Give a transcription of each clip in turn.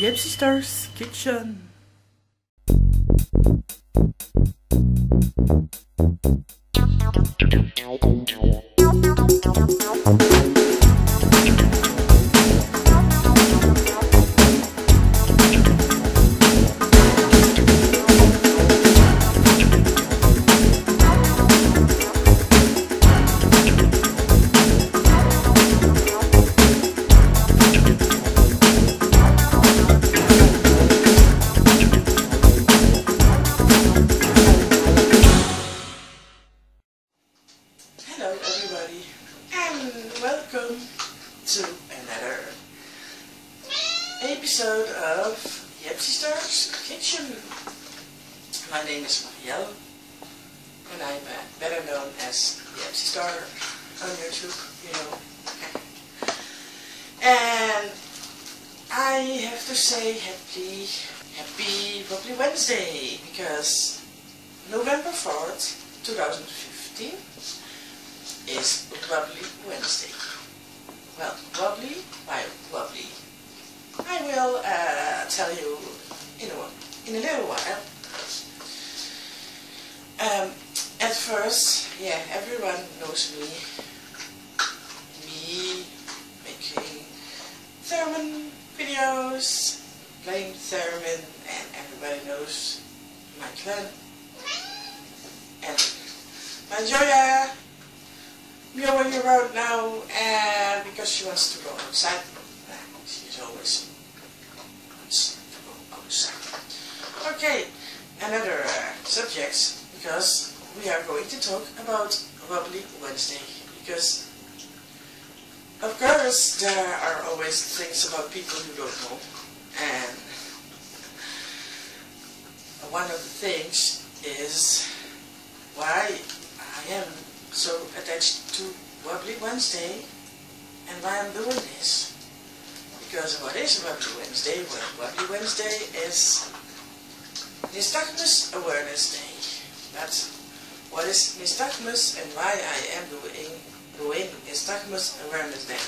Yeapsystar's kitchen. Hello everybody, and welcome to another episode of Yeapsystar's Kitchen. My name is Marielle, and I'm better known as Yeapsystar on YouTube, you know. And I have to say happy Wobbly Wednesday, because November 4th, 2015 is Wobbly Wednesday. Well, Wobbly by Wobbly. I will tell you in a little while. At first, yeah, everyone knows me making theremin videos, playing theremin, and everybody knows my clan. And my Joya meowing around now, and because she wants to go outside. She always wants to go outside. Okay, another subject, because we are going to talk about Wobbly Wednesday, because of course there are always things about people who don't know, and one of the things is why I am so attached to Wobbly Wednesday and why I'm doing this. Because what is Wobbly Wednesday? Well, Wobbly Wednesday is Nystagmus Awareness Day. But what is Nystagmus and why I am doing Nystagmus Awareness Day?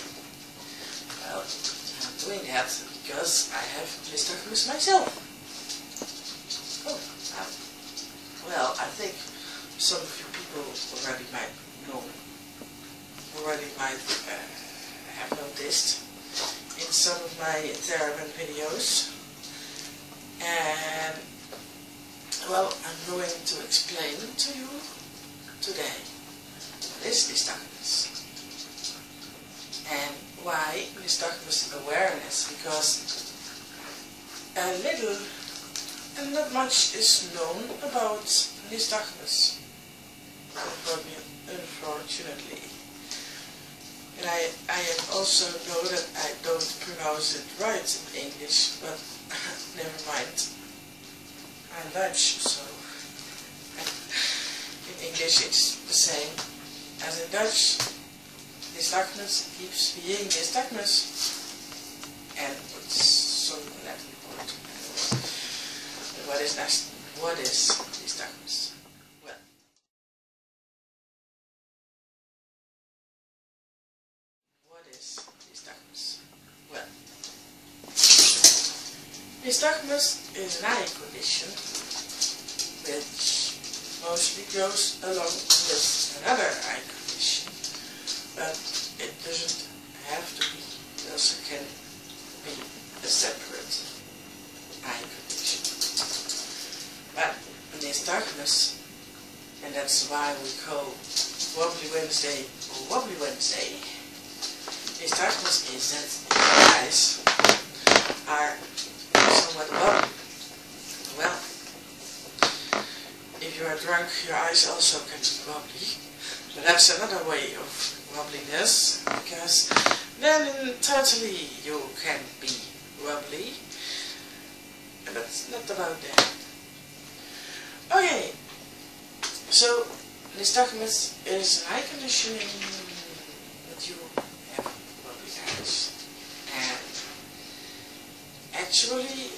Well, I'm doing that because I have Nystagmus myself. Oh, well, I think some of you people already might have noticed in some of my theremin videos, and well, I'm going to explain to you today what is Nystagmus and why Nystagmus awareness, because a little and not much is known about Nystagmus, unfortunately. And I also know that I don't pronounce it right in English, but never mind. I'm Dutch, so in English it's the same as in Dutch. Nystagmus keeps being Nystagmus, and it's some Latin word. What is Nystagmus? Well, what is Nystagmus? Well, Nystagmus is an eye condition which mostly goes along with another eye condition, but it doesn't have to be. It also can be a separate eye condition. But Nystagmus, and that's why we call Wobbly Wednesday or Wobbly Wednesday. Nystagmus is that your eyes are somewhat wobbly. Well, if you are drunk, your eyes also can be wobbly. But that's another way of wobbliness, because then totally you can be Wobbly. And that's not about that. Okay, so Nystagmus is an eye condition that you have wobbly eyes. And actually,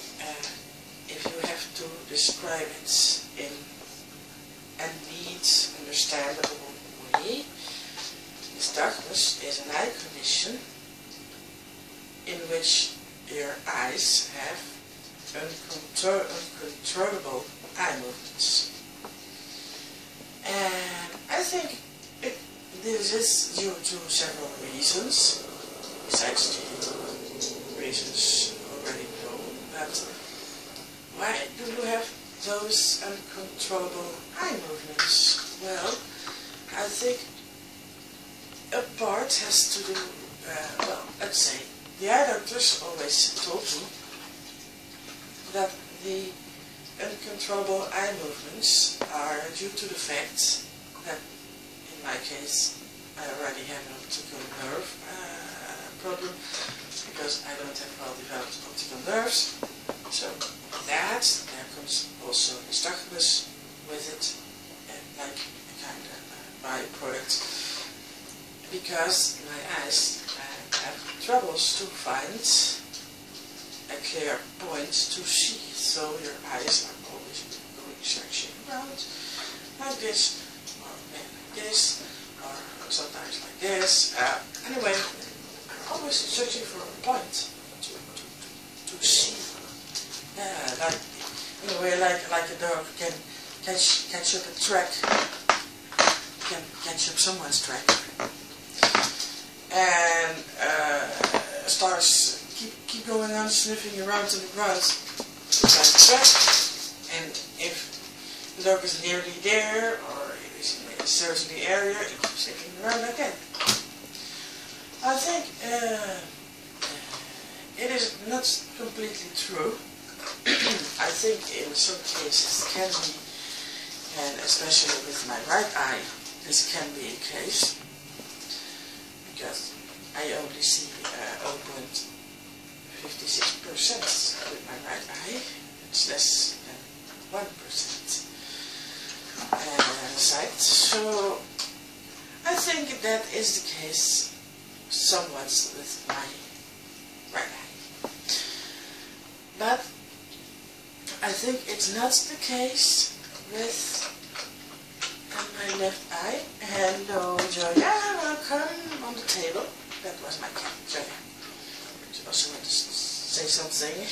if you have to describe it in a neat, understandable way, Nystagmus is an eye condition in which your eyes have uncontrollable eye movements. And I think this is due to several reasons, besides the reasons already known. But why do you have those uncontrollable eye movements? Well, I think a part has to do, well, let's say, the eye doctors always told me that the uncontrollable eye movements are due to the fact that, in my case, I already have an optical nerve problem, because I don't have well-developed optical nerves. So there comes also Nystagmus with it, like a kind of byproduct, because my eyes have troubles to find a clear point to see, so your eyes are always going searching around like this, or maybe like this, or sometimes like this. Anyway, I'm always searching for a point to see. Like in a way, like a dog can catch up a track, can catch up someone's track, and starts keep going on sniffing around to the ground to find the track. And if the dog is nearly there, or is in a certain area, it keeps sniffing around again. I think it is not completely true. I think in some cases can be, and especially with my right eye, this can be a case, because I only see 0.56% with my right eye. It's less than 1% sight. So I think that is the case somewhat with my right eye. But I think it's not the case with my left eye. Hello, Joya, welcome on the table. That was my cat, Joya. She also wanted to say something.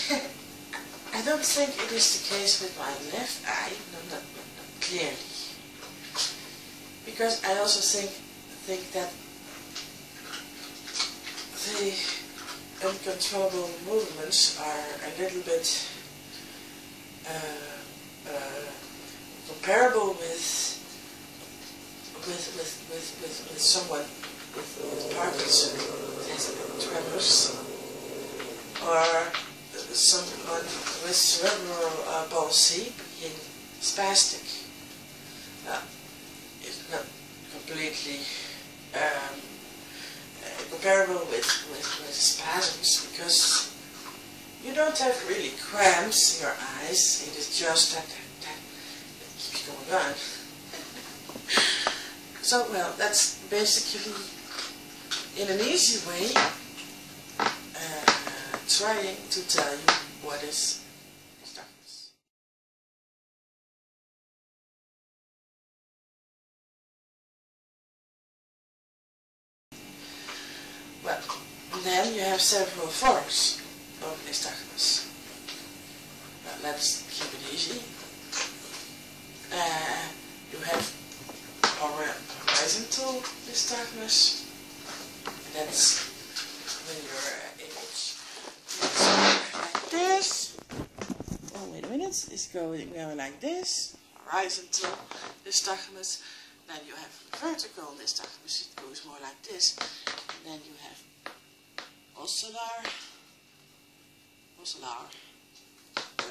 I don't think it is the case with my left eye, not clearly. Because I also think that the uncontrollable movements are a little bit comparable with someone with Parkinson, who has tremors, or someone with cerebral palsy being spastic. It's not completely comparable with spasms, because you don't have really cramps in your eyes. It is just that keeps going on. So, well, that's basically, in an easy way, trying to tell you what is Nystagmus. Well, then you have several forms of Nystagmus. Well, let's keep it easy. You have horizontal Nystagmus. That's when your image is like this. Oh, wait a minute. It's going like this. Horizontal Nystagmus. Then you have vertical Nystagmus. It goes more like this. And then you have ocellar,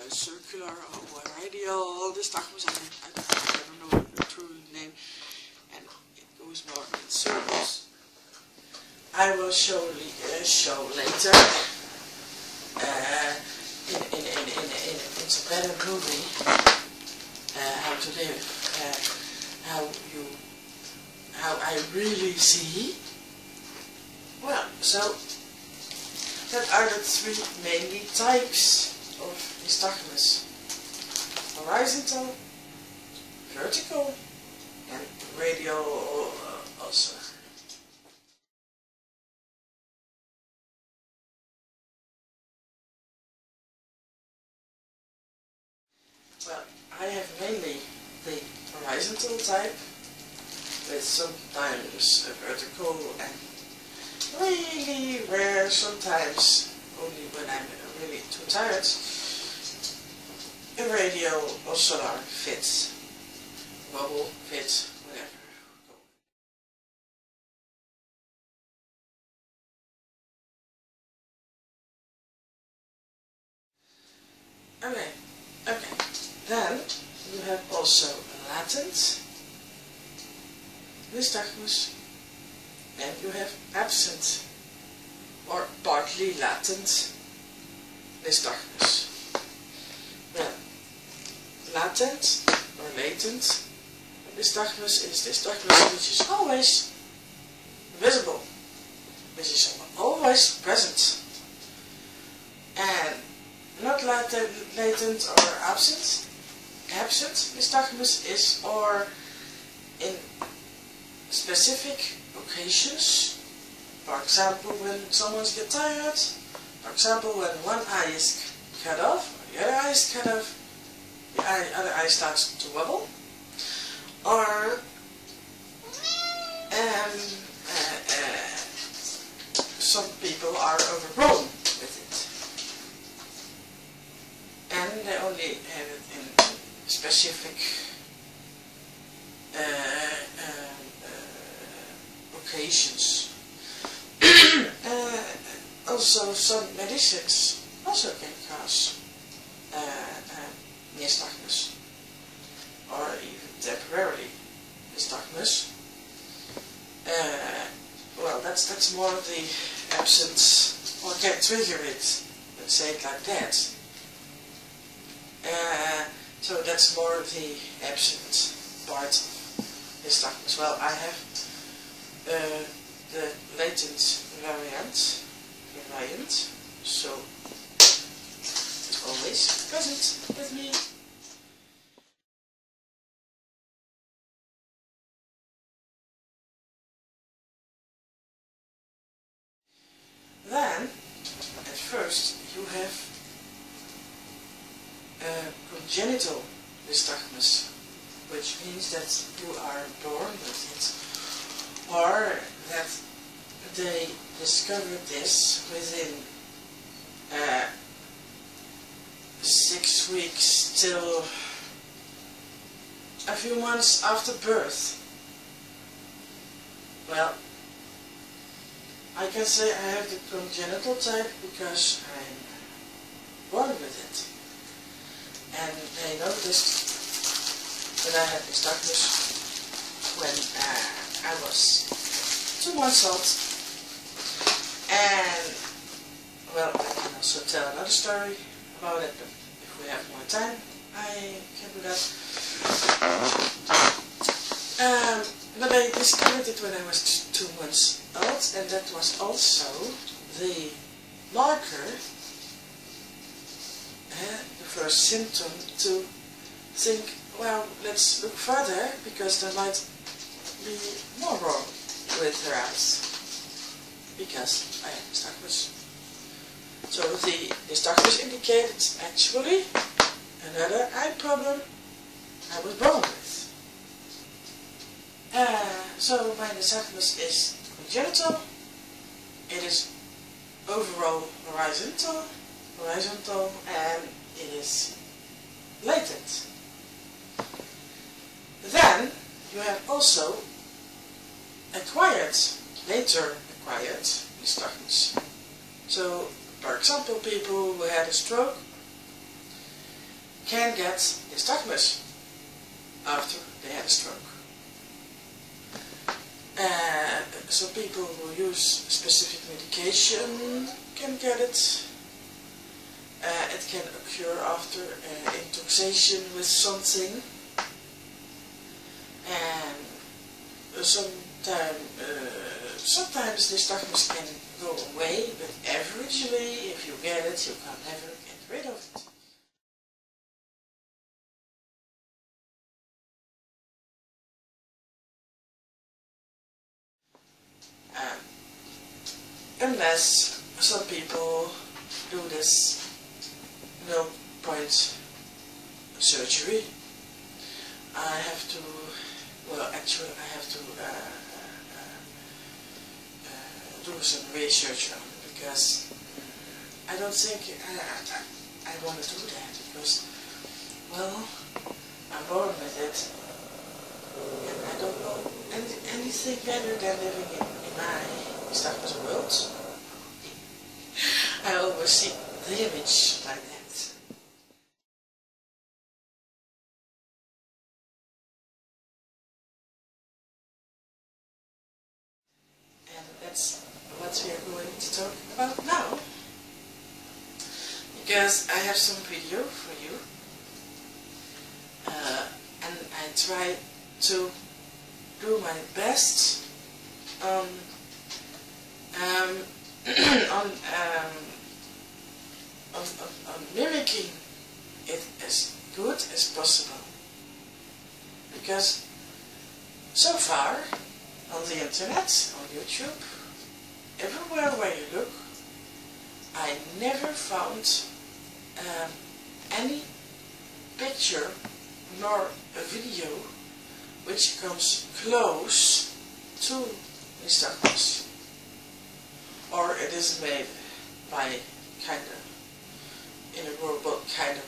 circular, or radial Nystagmus. I don't know the true name. And it goes more in circles. I will show later better movie, How to Live, how I really see. Well, so that are the three mainly types of nystagmus: horizontal, vertical, and radial also. Well, I have mainly the horizontal type, with sometimes a vertical, and really rare sometimes, only when I'm really too tired, a radial or solar fit, wobble, fit, whatever. Okay. Then you have also latent nystagmus, and you have absent or partly latent nystagmus. Well, latent or latent nystagmus is nystagmus which is always visible, which is always present, and not latent or absent. Absent nystagmus is or in specific occasions. For example, when someone's get tired. For example, when one eye is cut off, or the other eye is cut off, the other eye starts to wobble. Or some people are overgrown with it, and they only have it in specific occasions. Also, some medicines also can cause nystagmus, or even temporarily nystagmus. Well, that's more the absence, or can trigger it. Let's say it like that. So that's more the absent part of nystagmus. Well, I have the latent variant, so it's always present with me. Then, at first, you have congenital nystagmus, which means that you are born with it, or that they discovered this within 6 weeks till a few months after birth. Well, I can say I have the congenital type because I'm born with it. And they noticed that I had nystagmus when I was 2 months old. And, well, I can also tell another story about it, but if we have more time, I can do that. But I discovered it when I was 2 months old, and that was also the marker, the first symptom to think, well, let's look further, because there might be more wrong with her eyes, because I had nystagmus. So the nystagmus indicated actually another eye problem I was born with. So my nystagmus is congenital, it is overall horizontal, and it is latent. Then you have also later acquired nystagmus. So, for example, people who had a stroke can get nystagmus after they had a stroke. So people who use specific medication can get it. it can occur after intoxication with something, and sometimes nystagmus can go away, but averagely, if you get it, you can never get rid of it. Unless some people do this no point surgery, I have to, well actually I have to do some research on it, because I don't think I want to do that, because, well, I'm born with it, and I don't know anything better than living in my Nystagmus world. I always see the image like that. And that's what we are going to talk about now. Because I have some video for you. And I try to do my best on mimicking it as good as possible. Because so far on the internet, on YouTube, everywhere where you look, I never found any picture nor a video which comes close to Nystagmus. Or it is made by kind of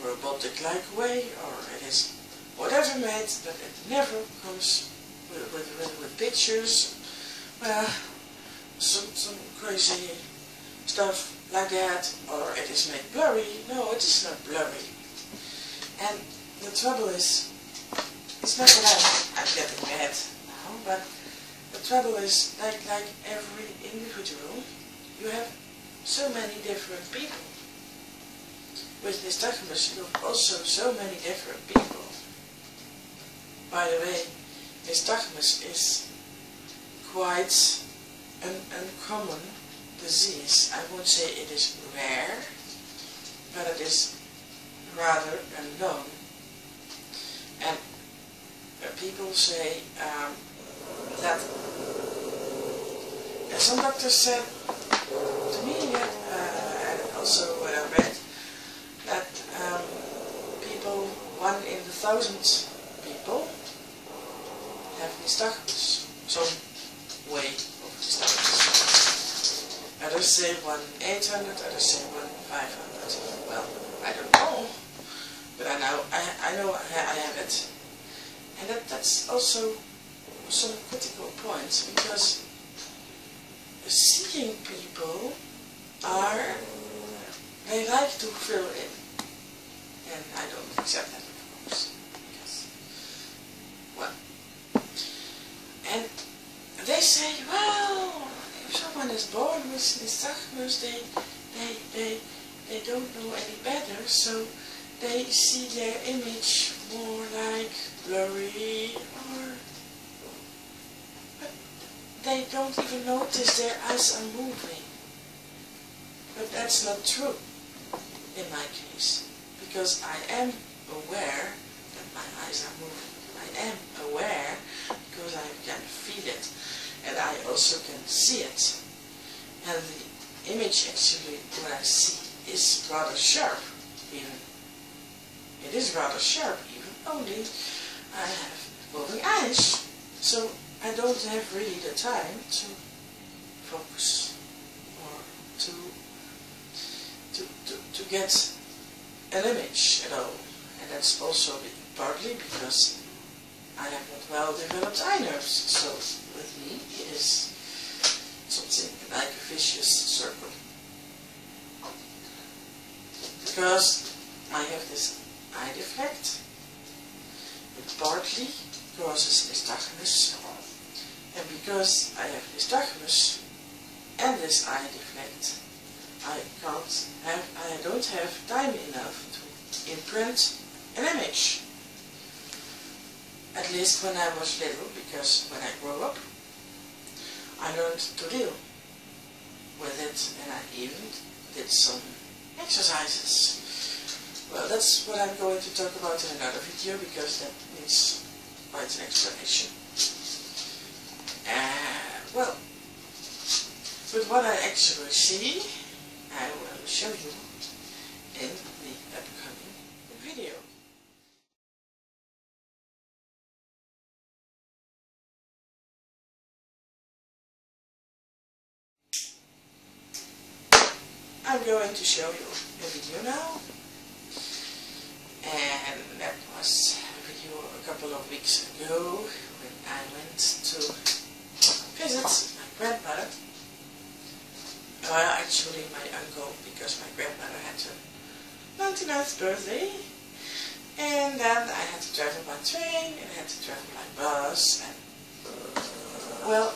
robotic-like way, or it is whatever made, but it never comes with pictures, some crazy stuff like that, or it is made blurry. No, it is not blurry. And the trouble is, it's not that I'm getting mad now, but the trouble is, like every individual, you have so many different people. With Nystagmus, you have also so many different people. By the way, Nystagmus is quite an uncommon disease. I won't say it is rare, but it is rather unknown. And people say that some doctors said to me that, and also what I read, that people, 1 in 1,000 people have Nystagmus, some way of Nystagmus. Others say 1 in 800, others say 1 in 500. Well, I don't know, but I know I have it. And that's also some critical points, because seeing people they like to fill in, and I don't accept that, of course, because, well, and they say, well, if someone is born with Nystagmus, they don't know any better, so they see their image more like blurry, but they don't even notice their eyes are moving. But that's not true in my case, because I am aware that my eyes are moving. I am aware because I can feel it, and I also can see it. And the image, actually, what I see is rather sharp, even. It is rather sharp, even, only I have moving eyes, so I don't have really the time to focus or to get an image at all. And that's also partly because I have not well developed eye nerves, so with me it is something like a vicious circle. Because I have this eye defect, it partly causes Nystagmus, and because I have Nystagmus and this eye defect, I I don't have time enough to imprint an image. At least when I was little, because when I grew up, I learned to deal with it, and I even did some exercises. Well, that's what I'm going to talk about in another video, because that needs quite an explanation. Well, with what I actually see, I will show you in the upcoming video. I'm going to show you a video now, and that was a video a couple of weeks ago when I went to visit my grandmother. Well, actually my uncle, because my grandmother had her 99th birthday, and then I had to travel by train and I had to travel by bus, and well,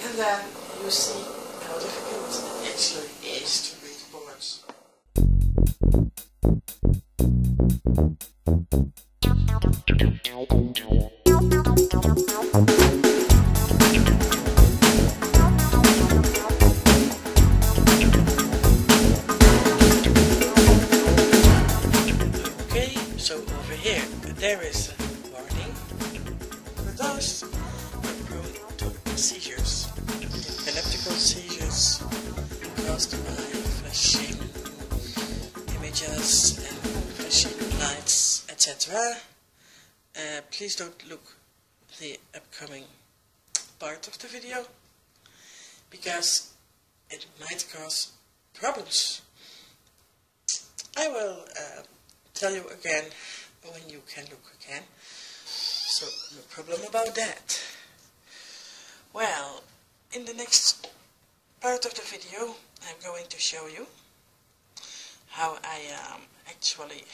and then you see how difficult it actually is to read boards. Okay, so over here there is a warning for those who are prone to seizures, epileptical seizures caused by flashing images and flashing lights, etc. Please don't look the upcoming part of the video, because it might cause problems. I will tell you again when you can look again, so no problem about that. Well, in the next part of the video I'm going to show you how I actually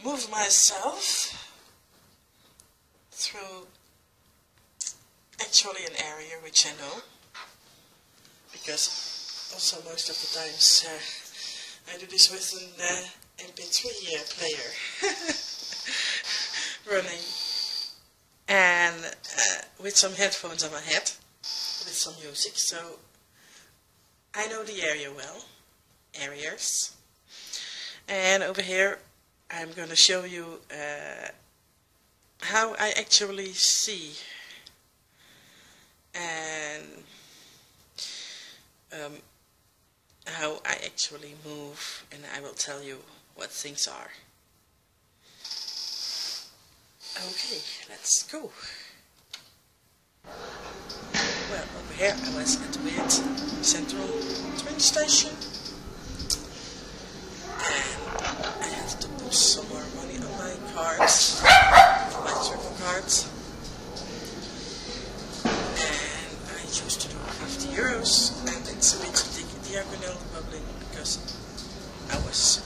move myself through actually an area which I know, because also most of the times I do this with an MP3 player running, and with some headphones on my head with some music, so I know the area well, areas. And over here I'm going to show you how I actually see, and how I actually move, and I will tell you what things are. Okay, let's go. Well, over here I was at the weird central train station, and I had to put some more money on my cards, on my travel cards, and I chose to do 50 euros, and it's a bit diagonal wobbling because I was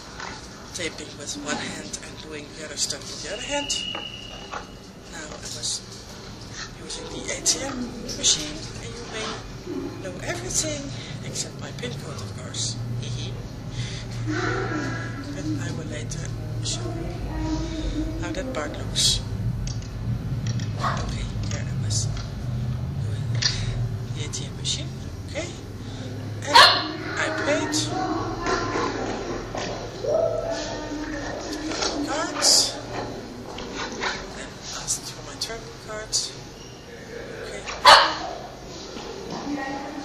taping with one hand and doing the other stuff with the other hand. Now I was using the ATM machine, and you may know everything except my PIN code, of course. But I will later show you how that part looks. Okay, here I was doing the ATM machine. Okay, and I paid cards, then asked for my travel cards.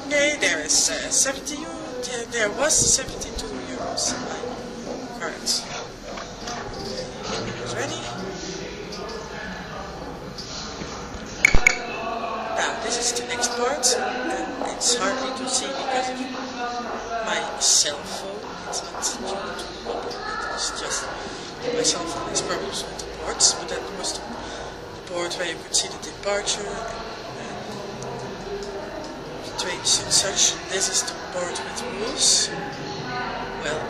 Okay, there is 70 euros. There was 72 euros in my cards. Okay, it was ready. Now this is the next part, and it's hardly to see because of my cell phone. It's not due to the Wobbly, it's just my cell phone has problems with the boards, but that was the board where you could see the departure, trains and such. This is the board with rules. Well,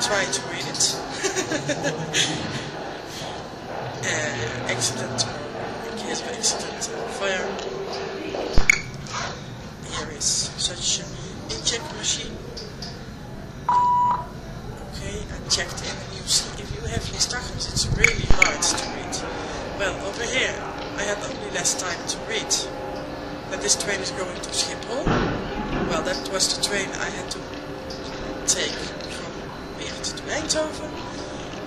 try to read it. Accident, in case of accident or fire. Here is such an inject machine. have Nystagmus, it's really hard to read. Well, over here I had only less time to read that this train is going to Schiphol. Well, that was the train I had to take from Weert to Eindhoven.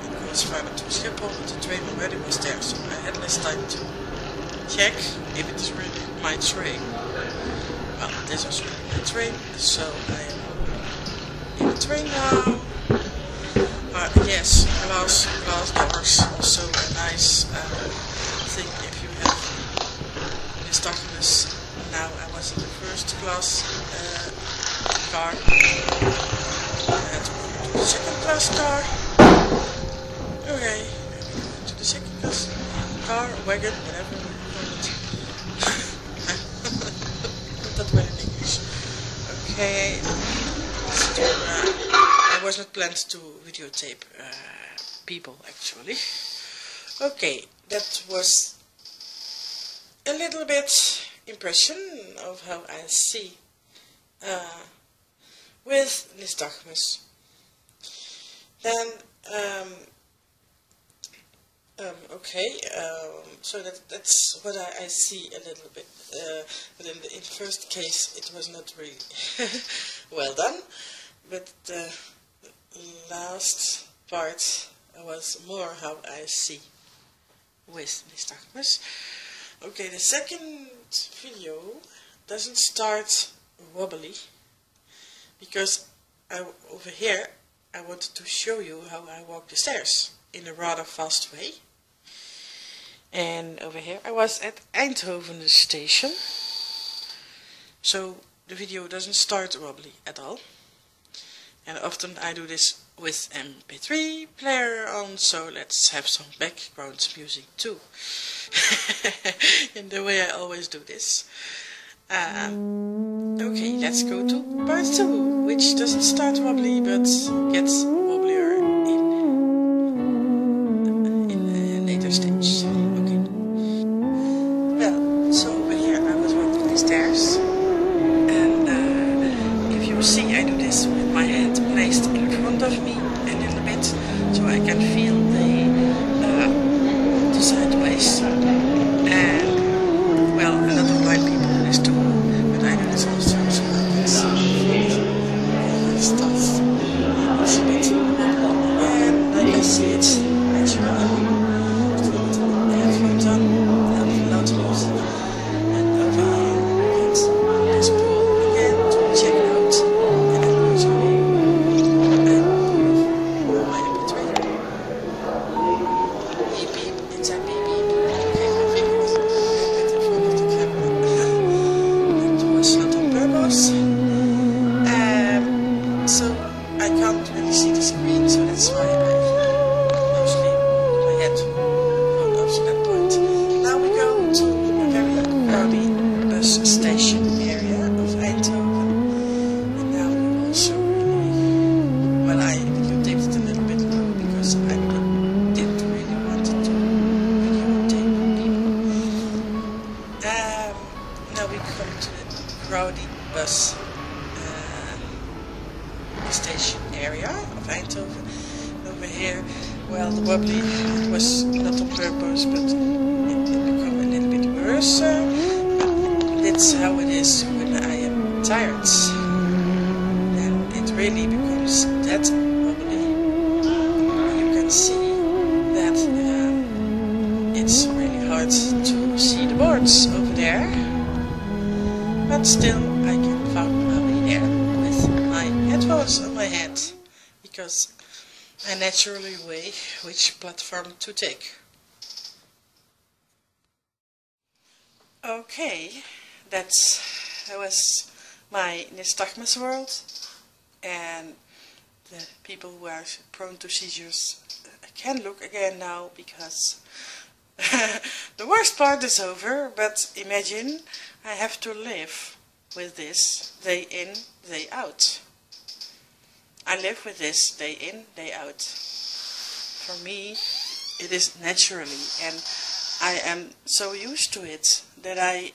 It goes further to Schiphol, but the train already was there, so I had less time to check if it is really my train. Well, this was really my train, so I am in the train now. Yes, glass doors, also a nice thing if you have Nystagmus. Now I was in the first class car. I had to go to the second class car. Okay, to the second class car, wagon, whatever you call it. Put that way in English. Okay. I was not planned to videotape people actually. Okay, that was a little bit impression of how I see with Nystagmus. Then so that's what I see a little bit. But in the first case, it was not really well done. But the last part was more how I see with Nystagmus. Okay, the second video doesn't start wobbly because over here I wanted to show you how I walk the stairs in a rather fast way. And over here I was at Eindhoven the station, so the video doesn't start wobbly at all. And often I do this with MP3 player on, so let's have some background music too. In the way I always do this. Okay, let's go to part 2, which doesn't start wobbly but gets wobblier in a later stage. Okay. Well, so over here I was walking the stairs, and if you see I do this with my hand placed in front of me a little bit, so I can feel the sideways. And well, a lot of blind people do this too, but I do this also, so I can see stuff. It's a bit and I can see it actually. The headphones on, and loud music, and over here it's this pool again to check it out. And I'm going to my MP3. Beep beep, it's a beep beep. Okay, my fingers a bit in front of the camera. That was not on purpose. So I can't really see the screen, so that's why I mostly put my head up to that point. Now we go to a very crowded bus station area of Eindhoven. And now we also really, well, I videotaped it a little bit low because I didn't really want to videotape people. Now we come to the crowded bus station area of Eindhoven. And over here, well, the wobbly, it was not on purpose, but it became a little bit worse. That's how it is when I am tired. And it really becomes that wobbly. You can see that it's really hard to see the boards over there, but still I can find my way there with my headphones on my head, because I naturally weigh which platform to take. Okay, that was my Nystagmus world, and the people who are prone to seizures can look again now, because the worst part is over. But imagine I have to live with this day in, day out. I live with this day in, day out. For me, it is naturally, and I am so used to it that I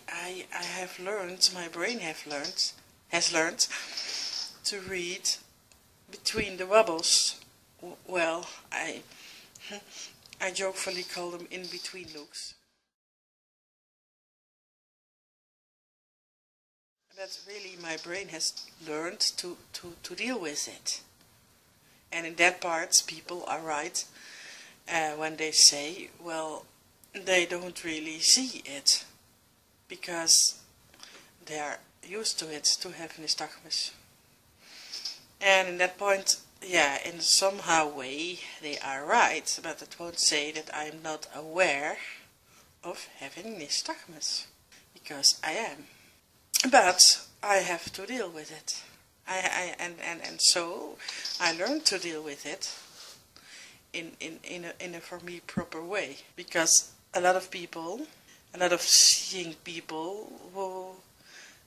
have learned, my brain has learned to read between the wobbles. Well, I jokefully call them in-between looks. But really my brain has learned to deal with it. And in that part people are right when they say, well, they don't really see it because they are used to it, to have nystagmus. And in that point, yeah, in somehow way they are right, but it won't say that I'm not aware of having nystagmus, because I am. But I have to deal with it. And so I learned to deal with it in a for me proper way, because a lot of people, a lot of seeing people who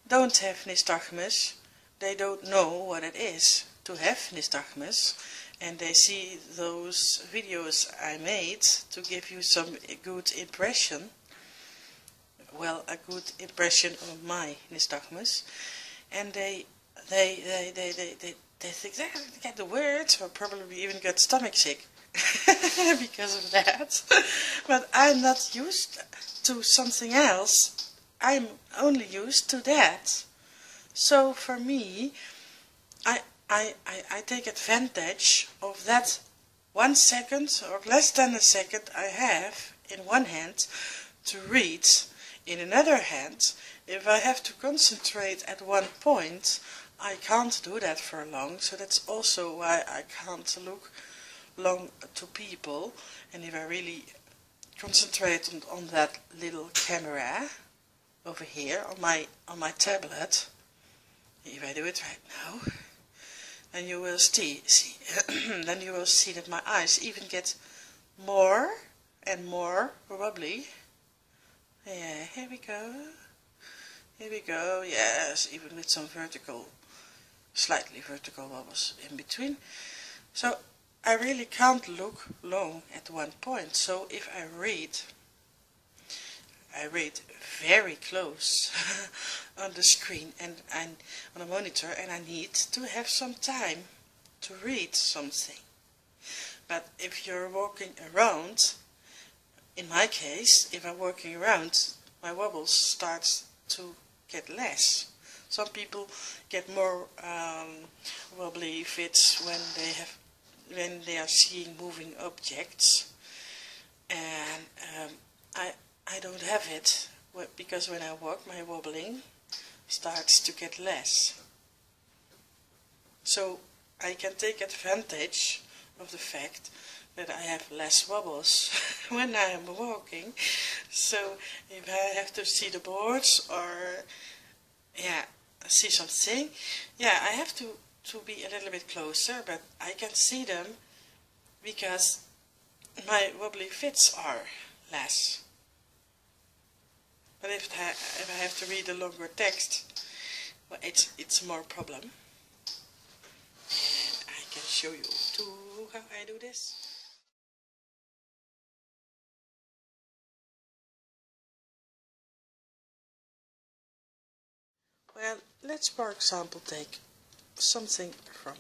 don't have nystagmus, they don't know what it is to have nystagmus, and they see those videos I made to give you some good impression, well, a good impression of my nystagmus, and they think they get the words, or probably even get stomach sick because of that. But I'm not used to something else. I'm only used to that. So for me, I take advantage of that 1 second or less than a second I have in one hand to read. In another hand, if I have to concentrate at one point, I can't do that for long, so that's also why I can't look long to people. And if I really concentrate on that little camera over here on my tablet, if I do it right now, then you will see then you will see that my eyes even get more and more wobbly. Yeah, here we go. Here we go. Yes, even with some vertical, slightly vertical wobbles in between. So I really can't look long at one point. So if I read very close on the screen and on a monitor, and I need to have some time to read something. But if you're walking around, in my case, if I'm walking around, my wobbles start to get less. Some people get more wobbly fits when they are seeing moving objects, and I don't have it, because when I walk, my wobbling starts to get less. So I can take advantage of the fact that I have less wobbles when I am walking. So if I have to see the boards or see something, I have to be a little bit closer, but I can see them because my wobbly fits are less. But if I have to read a longer text, well, it's more problem. And I can show you too how I do this. Well, let's for example take something from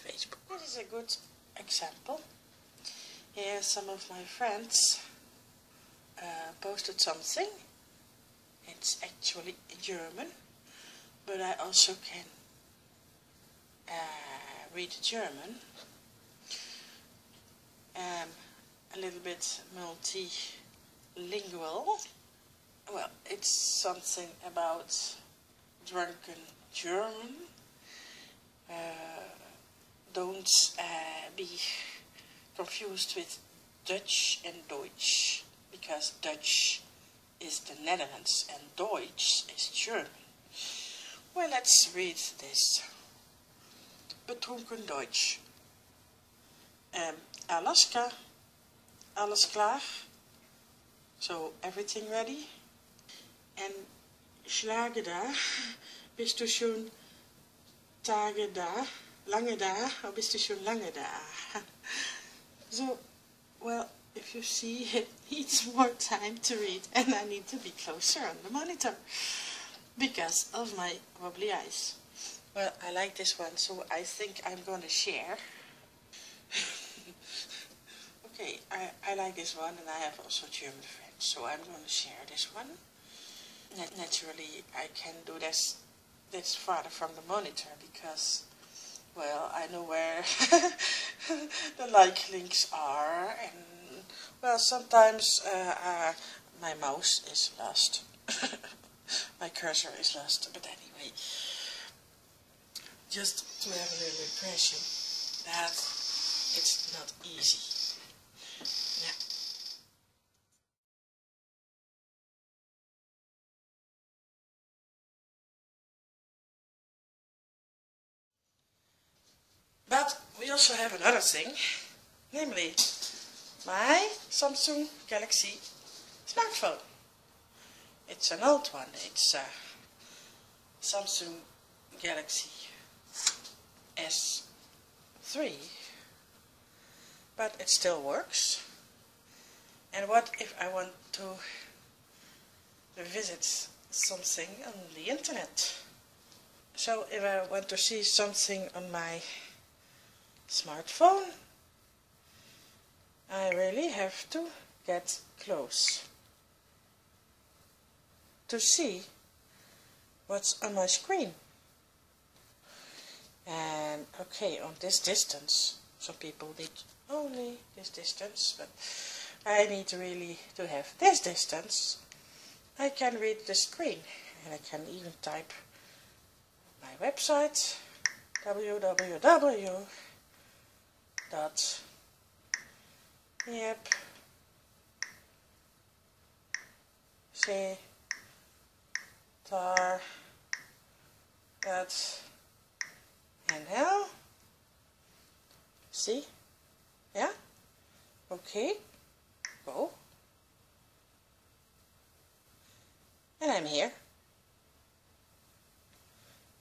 Facebook. This is a good example. Here some of my friends posted something. It's actually German, but I also can read German. A little bit multilingual. Well, it's something about drunken German. Don't be confused with Dutch and Deutsch, because Dutch is the Netherlands and Deutsch is German. Well, let's read this. Betrunken Deutsch. Alaska, alles klaar? So, everything ready? En Schlage da, bist du schon Tage da, lange da, or bist du schon lange da? So, well, if you see, it needs more time to read, and I need to be closer on the monitor because of my wobbly eyes. Well, I like this one, so I think I'm going to share. Okay, I like this one, and I have also German friends, so I'm going to share this one. Naturally, I can do this farther from the monitor because, well, I know where the like links are, and, well, sometimes my mouse is lost. My cursor is lost, but anyway, just to have a little impression that it's not easy. Yeah. But we also have another thing, namely my Samsung Galaxy smartphone. It's an old one. It's a Samsung Galaxy S3, but it still works. And what if I want to visit something on the internet? So if I want to see something on my smartphone, I really have to get close to see what's on my screen. And okay, on this distance, some people need only this distance, but I need really to have this distance. I can read the screen, and I can even type my website, www.yeapsystar.nl. See? Yeah? Okay. Go. And I'm here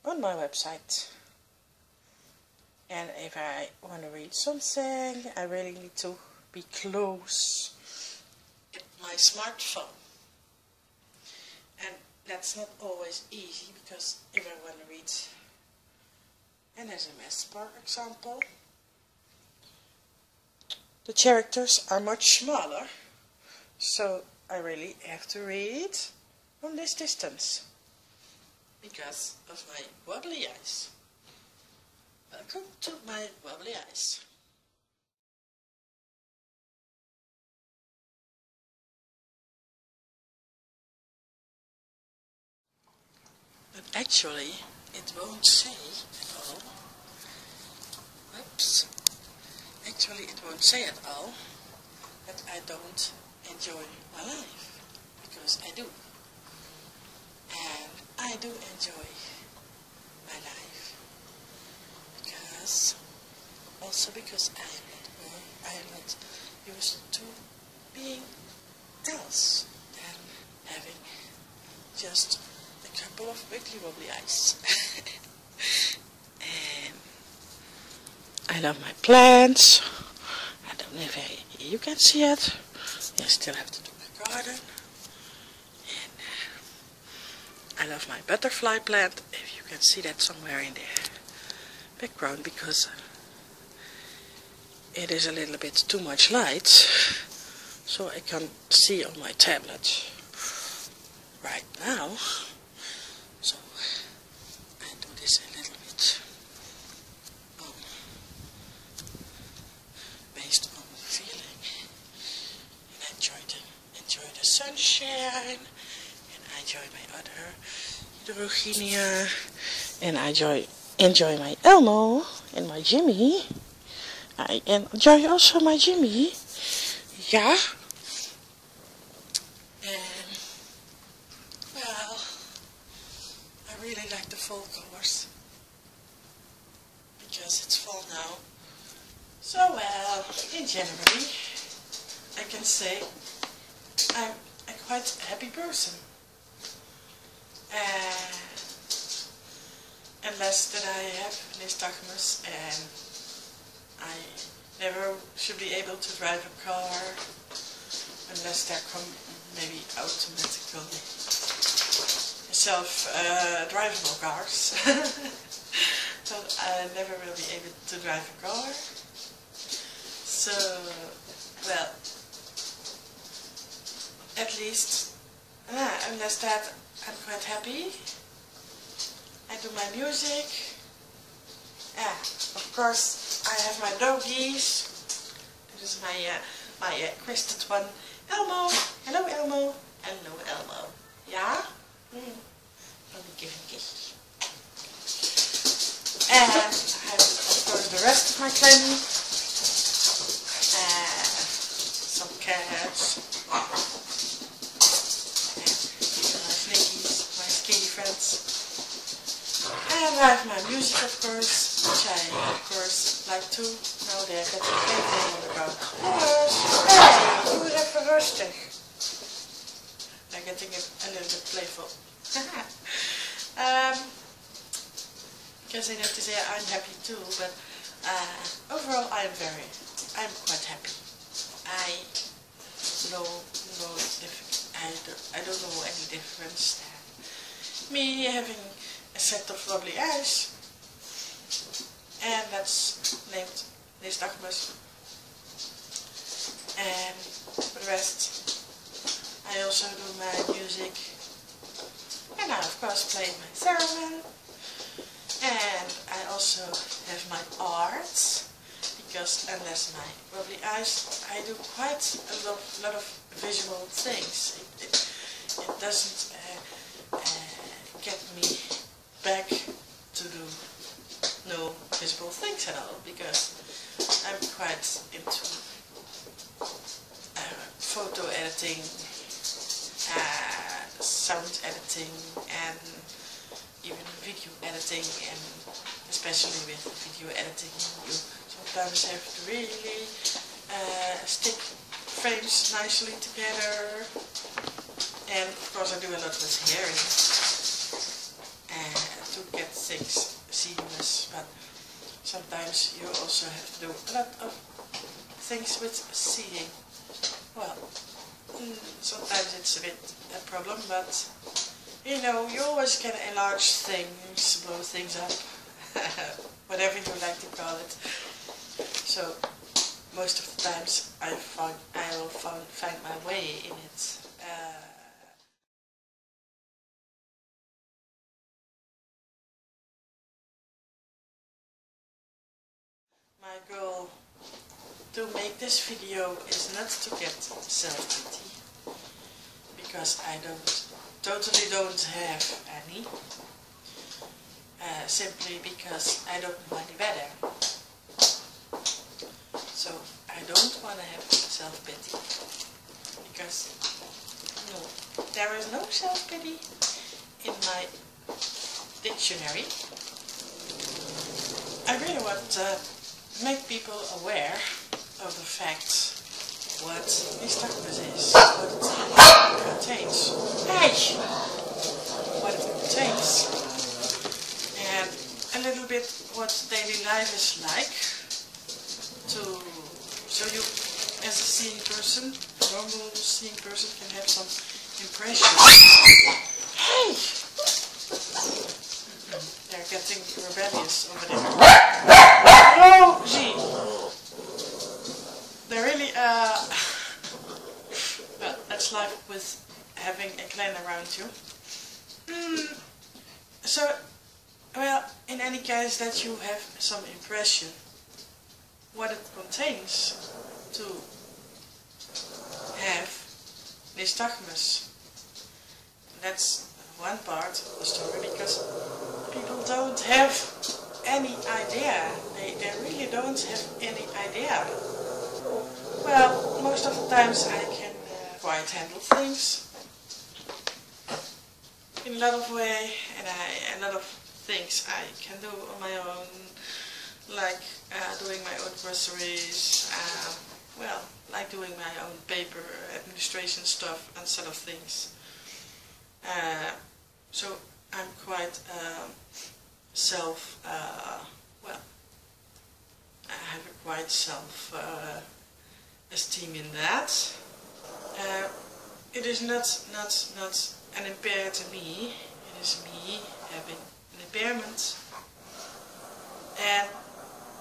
on my website. And if I want to read something, I really need to be close at my smartphone. And that's not always easy, because if I want to read an SMS, for example, the characters are much smaller, so I really have to read from this distance because of my wobbly eyes. Welcome to my wobbly eyes. But actually, it won't say at all. Whoops. Actually, it won't say at all that I don't enjoy my life, because I do. And I do enjoy my life, because I am not used to being else than having just a couple of wiggly wobbly eyes. And I love my plants. I don't know if you can see it. I still have to do my garden. And I love my butterfly plant, if you can see that somewhere in the background, because it is a little bit too much light, so I can't see on my tablet right now. So I do this a little bit based on the feeling, and I enjoy the sunshine, and I enjoy my other hydrogynia, and I enjoy my Elmo and my Jimmy. I enjoy also my Jimmy. Yeah. And, well, I really like the fall colors, because it's fall now. So, well, in January, I can say I'm a quite happy person. Unless that I have Nystagmus, and I never should be able to drive a car unless there come maybe automatically self-drivable cars. So I never will be able to drive a car. So, well, at least, unless that, I'm quite happy. I do my music. Of course, I have my doggies. This is my crested one, Elmo. Hello, Elmo. Hello, Elmo. Yeah? Let me give him a kiss. And I have, of course, the rest of my clan. Some cats. My snickies, my skinny friends. And I have my music, of course, which I, of course, like to. Now they're getting playful on the ground. Hey, doe eens even rustig. They're getting a little bit playful. Because I have to say I'm happy too, but overall I'm quite happy. I don't know any difference than me having a set of wobbly eyes, and that's named Nystagmus. And for the rest, I also do my music, and I of course play my theremin, and I also have my art, because unless my wobbly eyes, I do quite a lot of visual things. It doesn't get me back to do no visible things at all, because I'm quite into photo editing, sound editing, and even video editing, and especially with video editing you sometimes have to really stick frames nicely together, and of course I do a lot with hearing to get things seamless, but sometimes you also have to do a lot of things with seeing. Well, sometimes it's a bit a problem, but you know, you always can enlarge things, blow things up, whatever you like to call it. So most of the times I will find my way in it. My goal to make this video is not to get self-pity, because I totally don't have any, simply because I don't know any better. So I don't want to have self-pity, because no, there is no self-pity in my dictionary. I really want to make people aware of the fact what Nystagmus is, what it contains. Hey! What it contains. And a little bit what daily life is like, so you, as a seeing person, a normal seeing person, can have some impression. Hey! They're getting rebellious over there. Oh, gee! They're really, well, that's life with having a clan around you. So, well, in any case, that you have some impression what it contains to have Nystagmus. That's one part of the story, because people don't have any idea. They really don't have any idea. Well, most of the times I can quite handle things in a lot of way, and a lot of things I can do on my own, like doing my own groceries, well, like doing my own paper administration stuff and sort of things. So I'm quite well, I have a quite esteem in that. It is not an impair to me. It is me having an impairment. And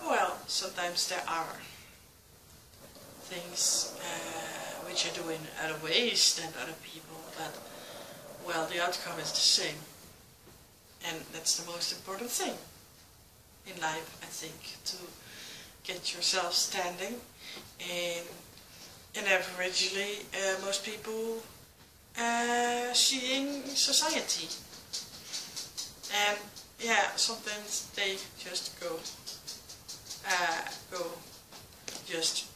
well, sometimes there are things which I do in other ways than other people, but well, the outcome is the same, and that's the most important thing in life, I think, to get yourself standing. And averagely, most people seeing society, and yeah, sometimes they just go just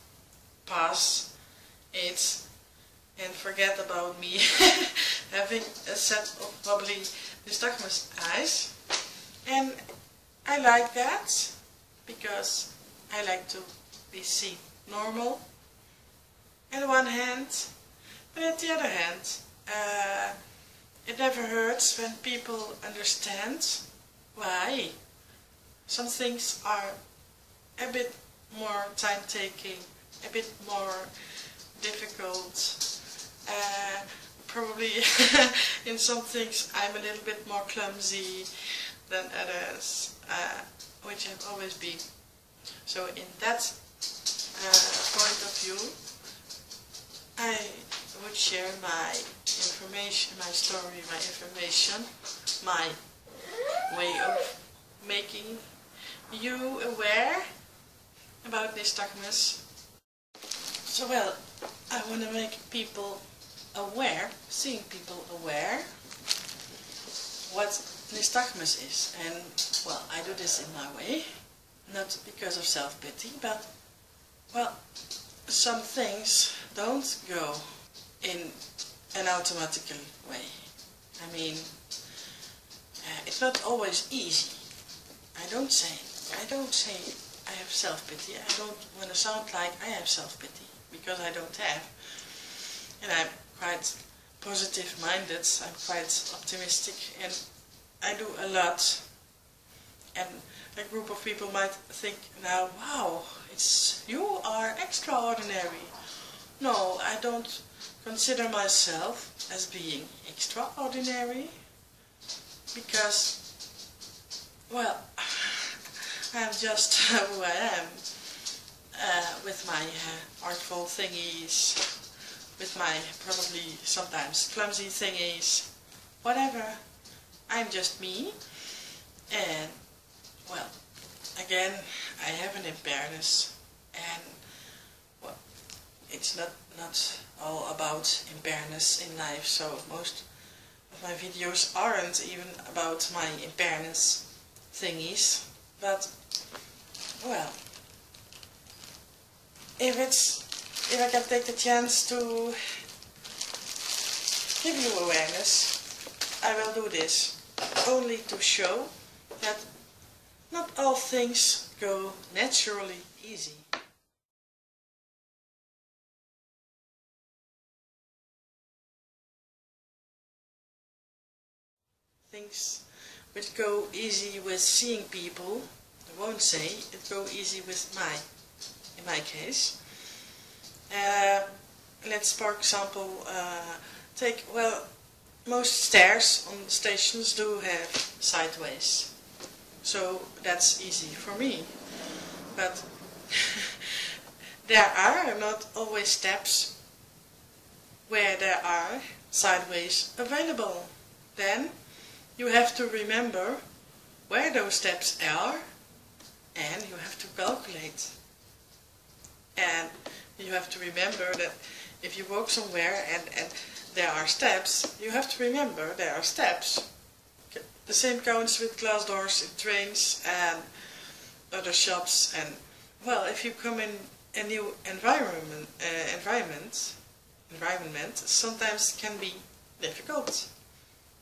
pass it and forget about me having a set of wobbly Nystagmus eyes. And I like that because I like to be seen normal on the one hand, but at the other hand, it never hurts when people understand why some things are a bit more time-taking, a bit more difficult. Probably in some things I'm a little bit more clumsy than others, which I've always been. So in that point of view, I would share my information, my story, my information, my way of making you aware about Nystagmus. So well, I want to make people aware, seeing people aware what Nystagmus is. And well, I do this in my way, not because of self-pity, but well, some things don't go in an automatical way. I mean, it's not always easy. I don't say I have self-pity. I don't want to sound like I have self-pity, because I don't have. And I'm quite positive-minded, I'm quite optimistic, and I do a lot. And a group of people might think now, wow, you are extraordinary. No, I don't consider myself as being extraordinary, because, well, I'm just who I am, with my artful thingies, with my probably sometimes clumsy thingies, whatever. I'm just me, and, well, again, I have an impairness, and, well, it's not all about impairness in life, so most of my videos aren't even about my impairness thingies, but, well, if I can take the chance to give you awareness, I will do this, only to show that not all things go naturally easy. Things which go easy with seeing people, I won't say it go easy with in my case. Let's, for example, take, well, most stairs on stations do have sideways, so that's easy for me. But there are not always steps where there are sideways available. Then you have to remember where those steps are, and you have to calculate. And you have to remember that if you walk somewhere and there are steps, you have to remember there are steps. The same counts with glass doors in trains and other shops. And well, if you come in a new environment sometimes can be difficult.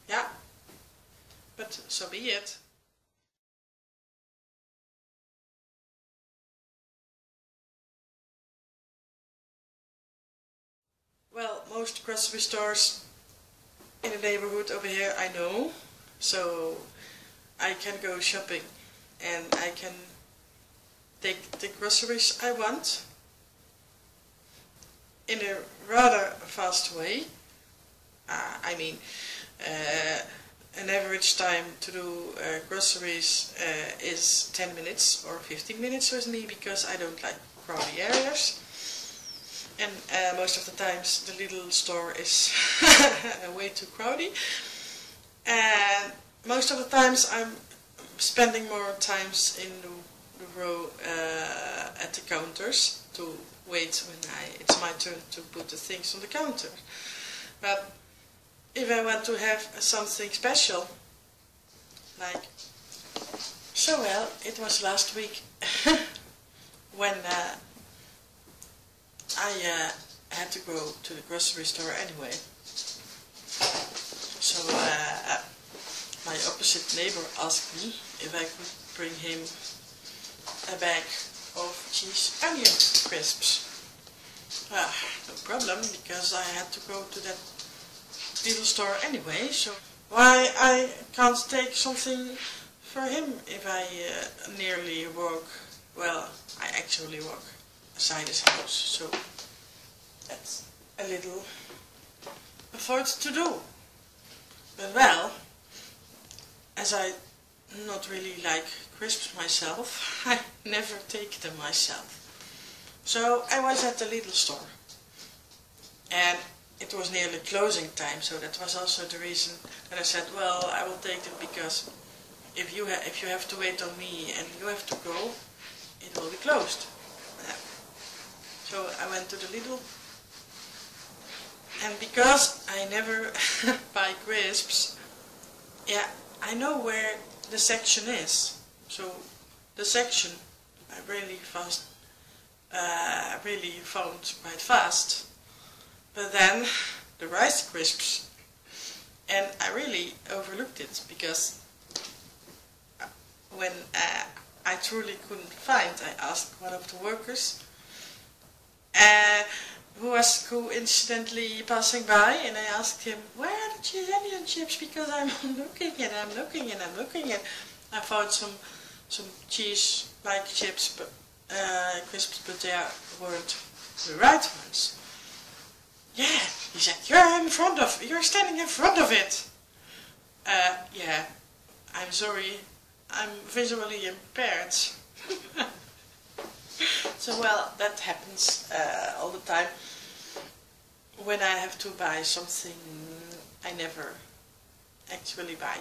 Yeah, but so be it. Well, most grocery stores in the neighborhood over here I know, so I can go shopping and I can take the groceries I want in a rather fast way. I mean, an average time to do groceries is 10 minutes or 15 minutes with me, because I don't like crowded areas. and most of the times the little store is way too crowded, and most of the times I'm spending more times in the row at the counters to wait when it's my turn to put the things on the counter. But if I want to have something special, like, so well, it was last week when I had to go to the grocery store anyway. So my opposite neighbor asked me if I could bring him a bag of cheese onion crisps. No problem, because I had to go to that little store anyway, so why I can't take something for him if I nearly walk, well, I actually walk beside his house, so that's a little effort to do. But well, as I not really like crisps myself, I never take them myself. So I was at the little store, and it was nearly closing time, so that was also the reason that I said, well, I will take them, because if you have to wait on me and you have to go, it will be closed. So I went to the Lidl, and because I never buy crisps, yeah, I know where the section is. So the section I really found quite fast. But then the Rice Crisps, and I really overlooked it, because when I truly couldn't find, I asked one of the workers who was coincidentally passing by, and I asked him, where are the cheese onion chips, because I'm looking and I'm looking and I'm looking, and I found some cheese like chips, but crisps, but they weren't the right ones. Yeah, he said, you're standing in front of it. Yeah, I'm sorry, I'm visually impaired. So well, that happens all the time. When I have to buy something I never actually buy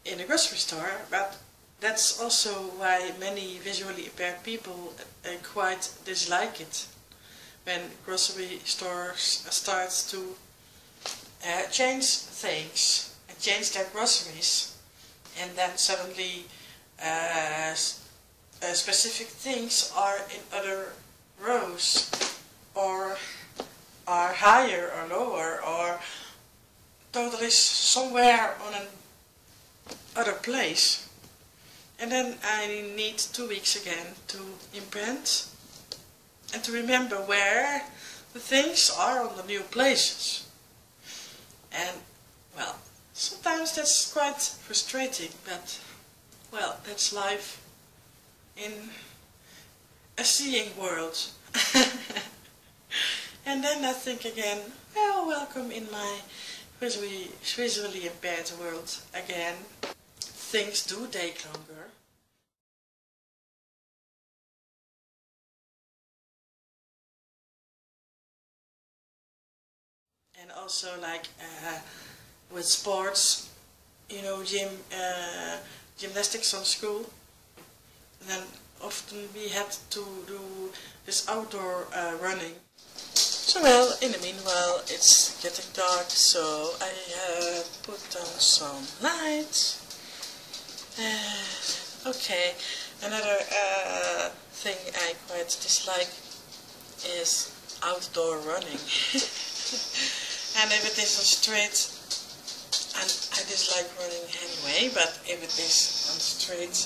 in a grocery store, but that's also why many visually impaired people quite dislike it. When grocery stores start to change things and change their groceries, and then suddenly specific things are in other rows, or are higher or lower, or totally somewhere on an other place. And then I need 2 weeks again to imprint and to remember where the things are on the new places. And, well, sometimes that's quite frustrating, but, well, that's life in a seeing world. And then I think again, well, welcome in my visually impaired world again. Things do take longer. And also, like with sports, you know, gymnastics on school, then often we had to do this outdoor running. So well, in the meanwhile, it's getting dark, so I put on some lights. Okay, another thing I quite dislike is outdoor running. And if it is on street, and I dislike running anyway, but if it is on straight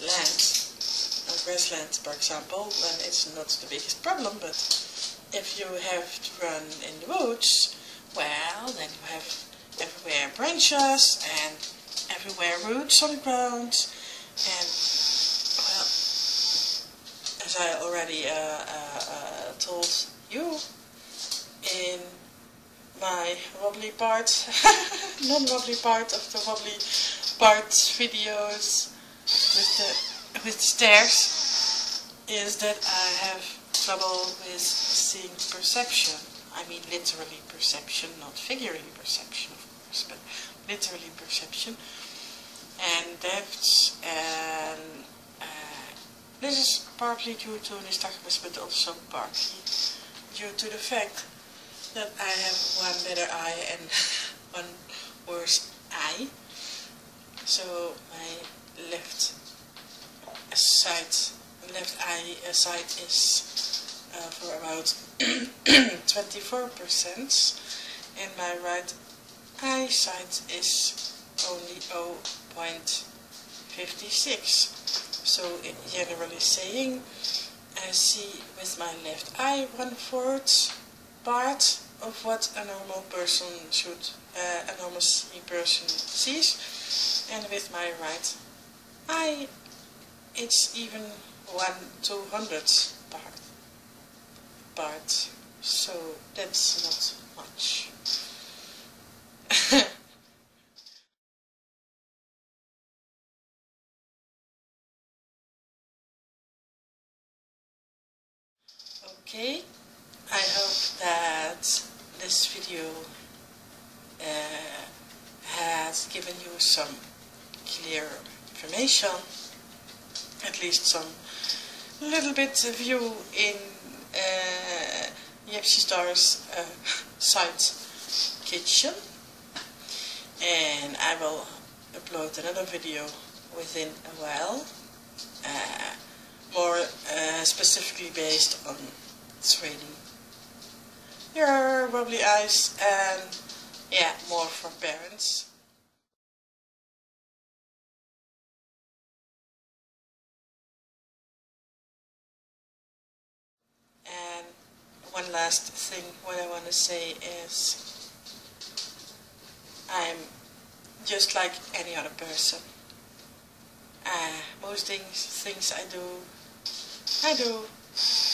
land, on grassland for example, then it's not the biggest problem. But if you have to run in the woods, well, then you have everywhere branches and everywhere roots on the ground, and well, as I already told you in my wobbly part, non-wobbly part of the wobbly part videos with the stairs, is that I have trouble with seeing perception. I mean literally perception, not figuratively perception of course, but literally perception and depths, and this is partly due to Nystagmus, but also partly due to the fact that I have one better eye and one worse eye. So my left eye side is for about 24%, and my right eye side is only 0.56. So generally saying, I see with my left eye 1/4 part of what a normal person should, a normal person sees, and with my right eye it's even 1/200 part, so that's not much. Okay, I hope that this video has given you some clear information, at least some little bit of view in Yeapsystar's side kitchen, and I will upload another video within a while, more specifically based on training your wobbly eyes, and yeah, more for parents. And one last thing, what I want to say is, I'm just like any other person. Most things I do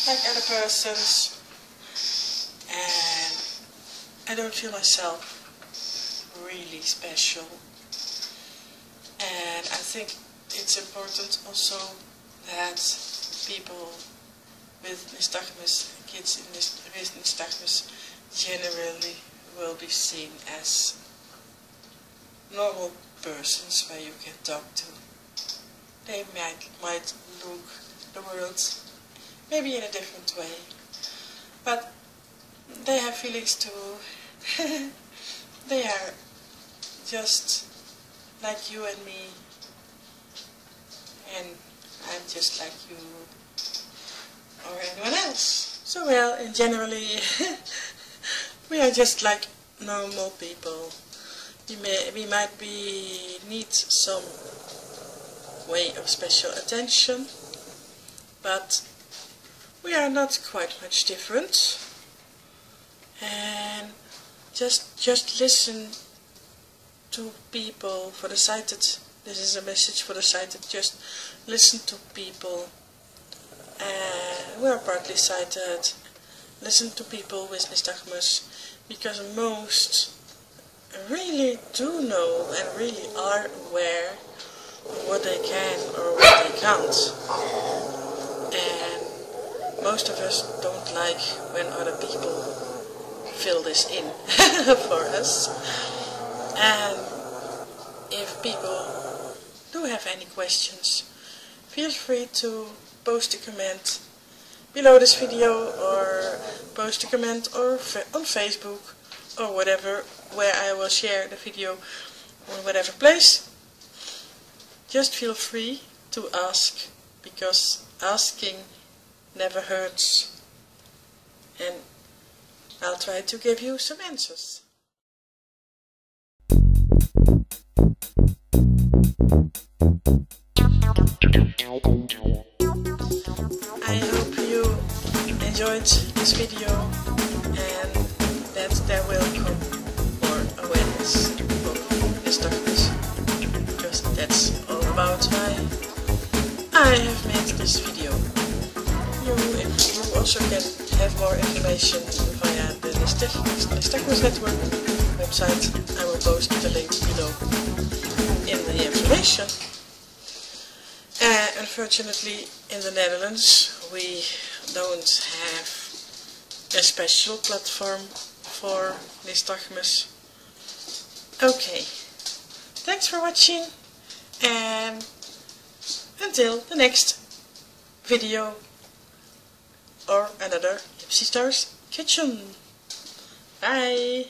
like other persons, and I don't feel myself really special. And I think it's important also that people with Nystagmus, kids with Nystagmus, generally will be seen as normal persons where you can talk to. They might look the world maybe in a different way, but they have feelings too. They are just like you and me, and I'm just like you or anyone else. So well, and generally we are just like normal people. We might need some way of special attention, but we are not quite much different. And just listen to people. For the sighted, this is a message for the sighted. Just listen to people. We are partly sighted. Listen to people with Nystagmus, because most really do know and really are aware of what they can or what they can't. And most of us don't like when other people fill this in for us. And if people do have any questions, feel free to post a comment below this video, or post a comment on Facebook or whatever, where I will share the video on whatever place. Just feel free to ask, because asking never hurts, and I'll try to give you some answers. I hope you enjoyed this video, and that there will come more awareness of Nystagmus, because that's all about why I have made this video. You also can have more information via the Nystagmus Network website. I will post the link below in the information. Unfortunately, in the Netherlands, we don't have a special platform for Nystagmus. Okay, thanks for watching, and until the next video or another Yeapsystar's kitchen. Bye!